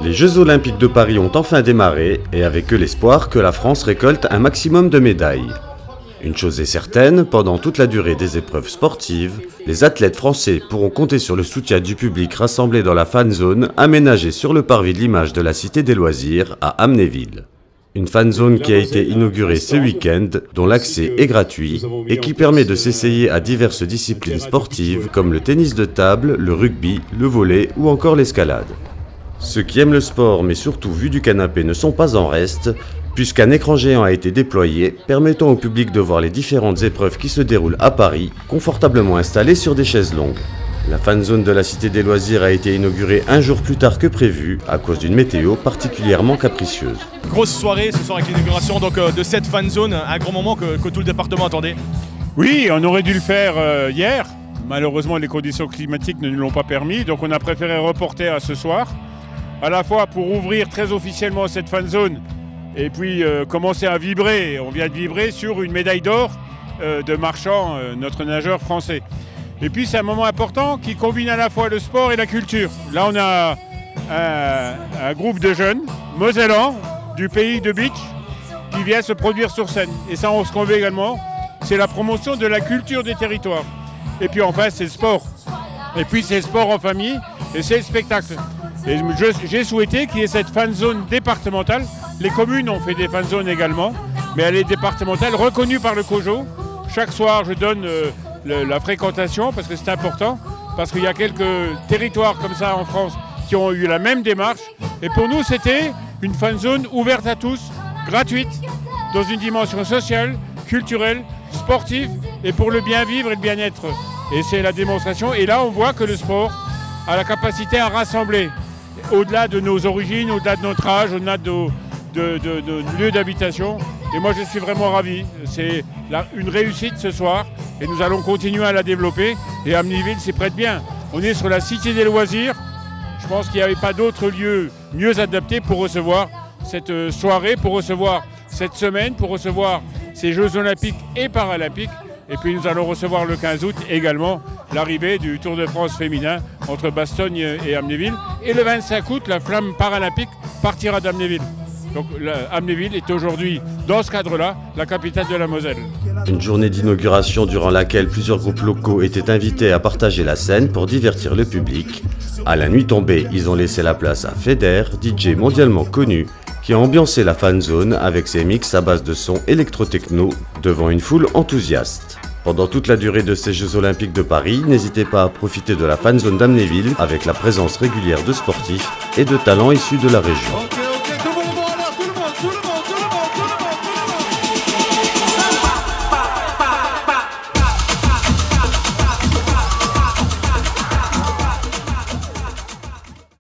Les Jeux Olympiques de Paris ont enfin démarré et avec eux l'espoir que la France récolte un maximum de médailles. Une chose est certaine, pendant toute la durée des épreuves sportives, les athlètes français pourront compter sur le soutien du public rassemblé dans la fan zone aménagée sur le parvis de l'image de la Cité des Loisirs à Amnéville. Une fan zone qui a été inaugurée ce week-end, dont l'accès est gratuit et qui permet de s'essayer à diverses disciplines sportives comme le tennis de table, le rugby, le volley ou encore l'escalade. Ceux qui aiment le sport mais surtout vu du canapé ne sont pas en reste, puisqu'un écran géant a été déployé, permettant au public de voir les différentes épreuves qui se déroulent à Paris, confortablement installées sur des chaises longues. La fan zone de la Cité des Loisirs a été inaugurée un jour plus tard que prévu, à cause d'une météo particulièrement capricieuse. Grosse soirée ce soir avec l'inauguration de cette fan zone, un grand moment que tout le département attendait. Oui, on aurait dû le faire hier. Malheureusement, les conditions climatiques ne nous l'ont pas permis, donc on a préféré reporter à ce soir. À la fois pour ouvrir très officiellement cette fan zone et puis commencer à vibrer. On vient de vibrer sur une médaille d'or de Marchand, notre nageur français. Et puis c'est un moment important qui combine à la fois le sport et la culture. Là on a un groupe de jeunes mosellans du pays de Beach qui vient se produire sur scène. Et ça on se convainc également, c'est la promotion de la culture des territoires. Et puis enfin c'est le sport. Et puis c'est le sport en famille et c'est le spectacle. Et j'ai souhaité qu'il y ait cette fan zone départementale. Les communes ont fait des fan zones également, mais elle est départementale, reconnue par le COJO. Chaque soir, je donne la fréquentation parce que c'est important, parce qu'il y a quelques territoires comme ça en France qui ont eu la même démarche. Et pour nous, c'était une fan zone ouverte à tous, gratuite, dans une dimension sociale, culturelle, sportive et pour le bien vivre et le bien-être. Et c'est la démonstration. Et là, on voit que le sport a la capacité à rassembler. Au-delà de nos origines, au-delà de notre âge, au-delà de nos lieux d'habitation. Et moi, je suis vraiment ravi. C'est une réussite ce soir et nous allons continuer à la développer. Et Amnéville s'y prête bien. On est sur la Cité des Loisirs. Je pense qu'il n'y avait pas d'autre lieu mieux adapté pour recevoir cette soirée, pour recevoir cette semaine, pour recevoir ces Jeux Olympiques et Paralympiques. Et puis nous allons recevoir le 15 août également l'arrivée du Tour de France féminin entre Bastogne et Amnéville. Et le 25 août, la flamme paralympique partira d'Amnéville. Donc Amnéville est aujourd'hui, dans ce cadre-là, la capitale de la Moselle. Une journée d'inauguration durant laquelle plusieurs groupes locaux étaient invités à partager la scène pour divertir le public. À la nuit tombée, ils ont laissé la place à Feder, DJ mondialement connu, qui a ambiancé la fan zone avec ses mix à base de sons électro-techno devant une foule enthousiaste. Pendant toute la durée de ces Jeux Olympiques de Paris, n'hésitez pas à profiter de la fan zone d'Amnéville avec la présence régulière de sportifs et de talents issus de la région. Ok, tout le monde, tout le monde.